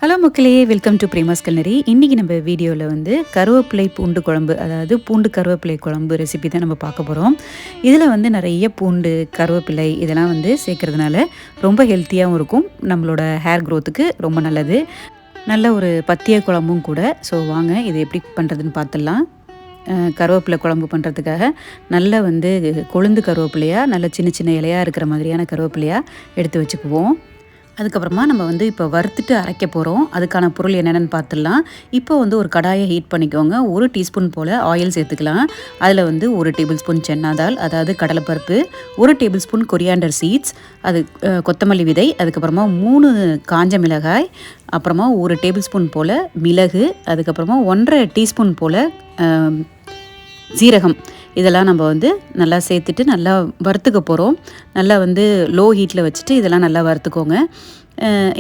Hello மக்களே, welcome to Prema's culinary. இன்றைக்கி நம்ம வீடியோவில் வந்து கருவேப்பிலை பூண்டு குழம்பு, அதாவது பூண்டு கருவேப்பிலை குழம்பு ரெசிபி தான் நம்ம பார்க்க போகிறோம். இதில் வந்து நிறைய பூண்டு கருவேப்பிலை இதெல்லாம் வந்து சேர்க்கறதுனால ரொம்ப ஹெல்த்தியாகவும் இருக்கும், நம்மளோட ஹேர் க்ரோத்துக்கு ரொம்ப நல்லது. நல்ல ஒரு பத்திய குழம்பும் கூட. ஸோ வாங்க இது எப்படி பண்ணுறதுன்னு பார்த்துடலாம். கருவேப்பிலை குழம்பு பண்ணுறதுக்காக நல்ல வந்து கொழுந்து கருவேப்பிலையாக, நல்ல சின்ன சின்ன இலையாக இருக்கிற மாதிரியான கருவேப்பிலையாக எடுத்து வச்சுக்குவோம். அதுக்கப்புறமா நம்ம வந்து இப்போ வறுத்துட்டு அரைக்க போகிறோம். அதுக்கான பொருள் என்னென்னு பார்த்துடலாம். இப்போ வந்து ஒரு கடாயை ஹீட் பண்ணிக்கோங்க. 1 டீஸ்பூன் போல் ஆயில் சேர்த்துக்கலாம். அதில் வந்து 1 டேபிள் ஸ்பூன் சன்னா தால், அதாவது கடலைப்பருப்பு, 1 டேபிள் ஸ்பூன் கொரியாண்டர் சீட்ஸ், அது கொத்தமல்லி விதை, அதுக்கப்புறமா 3 காஞ்ச மிளகாய், அப்புறமா 1 டேபிள் ஸ்பூன் போல் மிளகு, அதுக்கப்புறமா 1.5 டீஸ்பூன் போல் சீரகம். இதெல்லாம் நம்ம வந்து நல்லா சேர்த்துட்டு நல்லா வறுத்துக்க போகிறோம். நல்லா வந்து லோ ஹீட்டில் வச்சுட்டு இதெல்லாம் நல்லா வறுத்துக்கோங்க.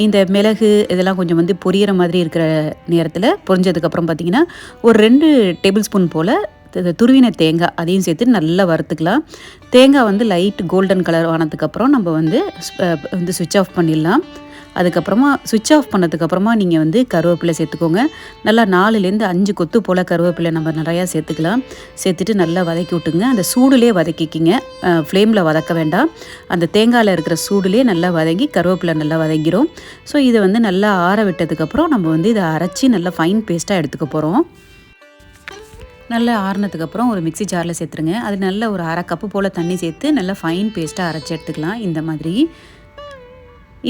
இந்த மிளகு இதெல்லாம் கொஞ்சம் வந்து பொரியிற மாதிரி இருக்கிற நேரத்தில் பொரிஞ்சதுக்கப்புறம் பார்த்திங்கன்னா ஒரு 2 டேபிள் ஸ்பூன் போல் துருவின தேங்காய் அதையும் சேர்த்து நல்லா வறுத்துக்கலாம். தேங்காய் வந்து லைட் கோல்டன் கலர் ஆனதுக்கப்புறம் நம்ம வந்து சுவிட்ச் ஆஃப் பண்ணிடலாம். அதுக்கப்புறமா சுவிட்ச் ஆஃப் பண்ணதுக்கப்புறமா நீங்கள் வந்து கருவேப்பிலை சேர்த்துக்கோங்க. நல்லா 4லேருந்து 5 கொத்து போல் கருவேப்பிலை நம்ம நிறையா சேர்த்துக்கலாம். சேர்த்துட்டு நல்லா வதக்கி விட்டுங்க. அந்த சூடுலேயே வதக்கிக்கிங்க, ஃப்ளேமில் வதக்க வேண்டாம். அந்த தேங்காயில் இருக்கிற சூடுலேயே நல்லா வதங்கி கருவேப்பிலை நல்லா வதங்கிடும். ஸோ இதை வந்து நல்லா ஆற விட்டதுக்கப்புறம் நம்ம வந்து இதை அரைச்சி நல்லா ஃபைன் பேஸ்ட்டாக எடுத்துக்க போகிறோம். நல்லா ஆறுனதுக்கப்புறம் ஒரு மிக்ஸி ஜாரில் சேர்த்துருங்க. அது நல்ல ஒரு 1/2 கப்பு போல் தண்ணி சேர்த்து நல்லா ஃபைன் பேஸ்ட்டாக அரைச்சி எடுத்துக்கலாம். இந்த மாதிரி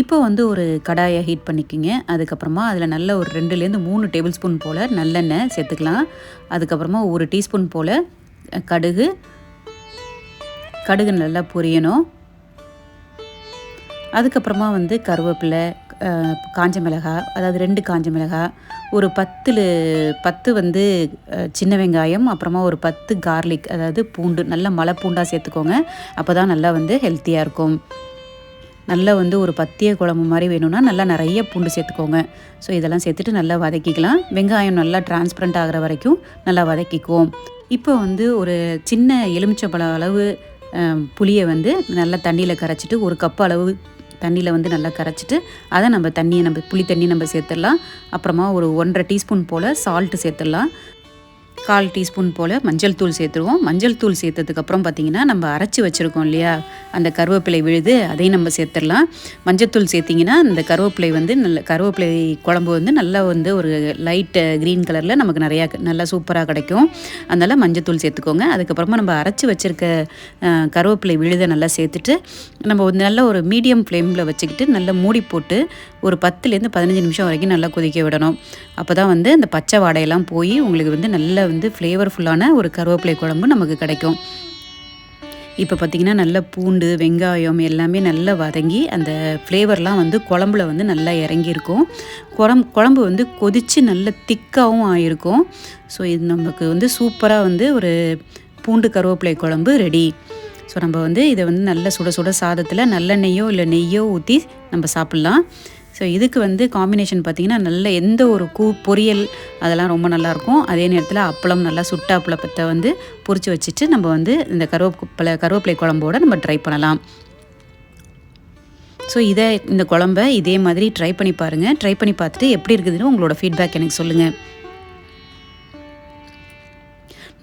இப்போ வந்து ஒரு கடாயை ஹீட் பண்ணிக்கிங்க. அதுக்கப்புறமா அதில் நல்ல ஒரு 2லேருந்து 3 டேபிள் ஸ்பூன் போல் நல்லெண்ணெய் சேர்த்துக்கலாம். அதுக்கப்புறமா 1 டீஸ்பூன் போல் கடுகு நல்லா பொரியணும். அதுக்கப்புறமா வந்து கருவேப்பிலை, காஞ்ச மிளகாய், அதாவது 2 காஞ்ச மிளகாய், ஒரு 10 வந்து சின்ன வெங்காயம், அப்புறமா ஒரு 10 கார்லிக், அதாவது பூண்டு, நல்ல மலை பூண்டாக சேர்த்துக்கோங்க. அப்போ தான் நல்லா வந்து ஹெல்த்தியாக இருக்கும். நல்லா வந்து ஒரு பத்திய குழம்பு மாதிரி வேணும்னா நல்லா நிறைய பூண்டு சேர்த்துக்கோங்க. ஸோ இதெல்லாம் சேர்த்துட்டு நல்லா வதக்கிக்கலாம். வெங்காயம் நல்லா டிரான்ஸ்பரண்ட் ஆகிற வரைக்கும் நல்லா வதக்கிக்குவோம். இப்போ வந்து ஒரு சின்ன எலுமிச்சம்பழம் அளவு புளியை வந்து நல்லா தண்ணியில் கரைச்சிட்டு, 1 கப் அளவு தண்ணியில் வந்து நல்லா கரைச்சிட்டு அதை நம்ம புளி தண்ணி நம்ம சேர்த்துடலாம். அப்புறமா ஒரு 1.5 டீஸ்பூன் போல் சால்ட்டு சேர்த்துடலாம். 1/4 டீஸ்பூன் போல் மஞ்சள் தூள் சேர்த்துருவோம். மஞ்சள் தூள் சேர்த்ததுக்கப்புறம் பார்த்திங்கன்னா நம்ம அரைச்சி வச்சுருக்கோம் இல்லையா, அந்த கருவேப்பிலை விழுது, அதையும் நம்ம சேர்த்துடலாம். மஞ்சள் தூள் சேர்த்திங்கன்னா இந்த கருவேப்பிலை வந்து கருவேப்பிலை குழம்பு வந்து நல்லா வந்து ஒரு லைட் க்ரீன் கலரில் நமக்கு நிறையா நல்லா சூப்பராக கிடைக்கும். அதனால் மஞ்சள் தூள் சேர்த்துக்கோங்க. அதுக்கப்புறமா நம்ம அரைச்சி வச்சுருக்க கருவேப்பிலை விழுதை நல்லா சேர்த்துட்டு நம்ம வந்து நல்ல ஒரு மீடியம் ஃப்ளேமில் வச்சுக்கிட்டு நல்லா மூடி போட்டு ஒரு 10லேருந்து 15 நிமிஷம் வரைக்கும் நல்லா கொதிக்க விடணும். அப்போ தான் வந்து அந்த பச்சை வாடையெல்லாம் போய் உங்களுக்கு வந்து நல்ல வந்து ஃப்ளேவர்ஃபுல்லான ஒரு கருவேப்பிலை குழம்பு நமக்கு கிடைக்கும். இப்போ பார்த்திங்கன்னா நல்ல பூண்டு வெங்காயம் எல்லாமே நல்லா வதங்கி அந்த ஃப்ளேவர்லாம் வந்து குழம்புல வந்து நல்லா இறங்கியிருக்கும். குழம்பு வந்து கொதித்து நல்ல திக்காகவும் ஆகிருக்கும். ஸோ இது நமக்கு வந்து சூப்பராக வந்து ஒரு பூண்டு கருவேப்பிலை குழம்பு ரெடி. ஸோ நம்ம வந்து இதை வந்து நல்ல சுட சுட சாதத்தில் நல்லெண்ணெய்யோ இல்லை நெய்யோ ஊற்றி நம்ம சாப்பிட்லாம். ஸோ இதுக்கு வந்து காம்பினேஷன் பார்த்திங்கன்னா நல்ல எந்த ஒரு பொரியல் அதெல்லாம் ரொம்ப நல்லாயிருக்கும். அதே நேரத்தில் அப்பளம், நல்லா சுட்ட அப்பளத்தை வந்து பொரித்து வச்சுட்டு நம்ம வந்து இந்த கருவேப்பிலை குழம்போட நம்ம ட்ரை பண்ணலாம். ஸோ இந்த குழம்பை இதே மாதிரி ட்ரை பண்ணி பாருங்கள். ட்ரை பண்ணி பார்த்துட்டு எப்படி இருக்குதுன்னு உங்களோட ஃபீட்பேக் எனக்கு சொல்லுங்கள்.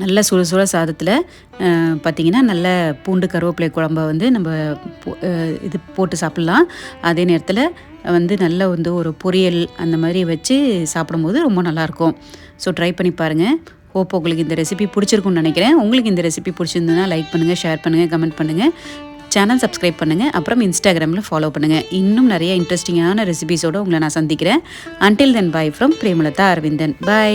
நல்ல சுட சுட சாதத்தில் பார்த்திங்கன்னா நல்ல பூண்டு கருவேப்பிலை குழம்பை வந்து நம்ம இது போட்டு சாப்பிட்லாம். அதே நேரத்தில் வந்து நல்ல வந்து ஒரு பொரியல் அந்த மாதிரி வச்சு சாப்பிடும்போது ரொம்ப நல்லாயிருக்கும். ஸோ ட்ரை பண்ணி பாருங்கள். ஹோப் உங்களுக்கு இந்த ரெசிபி பிடிச்சிருக்குன்னு நினைக்கிறேன். உங்களுக்கு இந்த ரெசிபி பிடிச்சிருந்ததுன்னா லைக் பண்ணுங்கள், ஷேர் பண்ணுங்கள், கமெண்ட் பண்ணுங்கள், சேனல் சப்ஸ்கிரைப் பண்ணுங்கள், அப்புறம் இன்ஸ்டாகிராமில் ஃபாலோ பண்ணுங்கள். இன்னும் நிறைய இன்ட்ரெஸ்டிங்கான ரெசிபிஸோடு உங்களை நான் சந்திக்கிறேன். Until then bye from Premalatha Aravindan. By.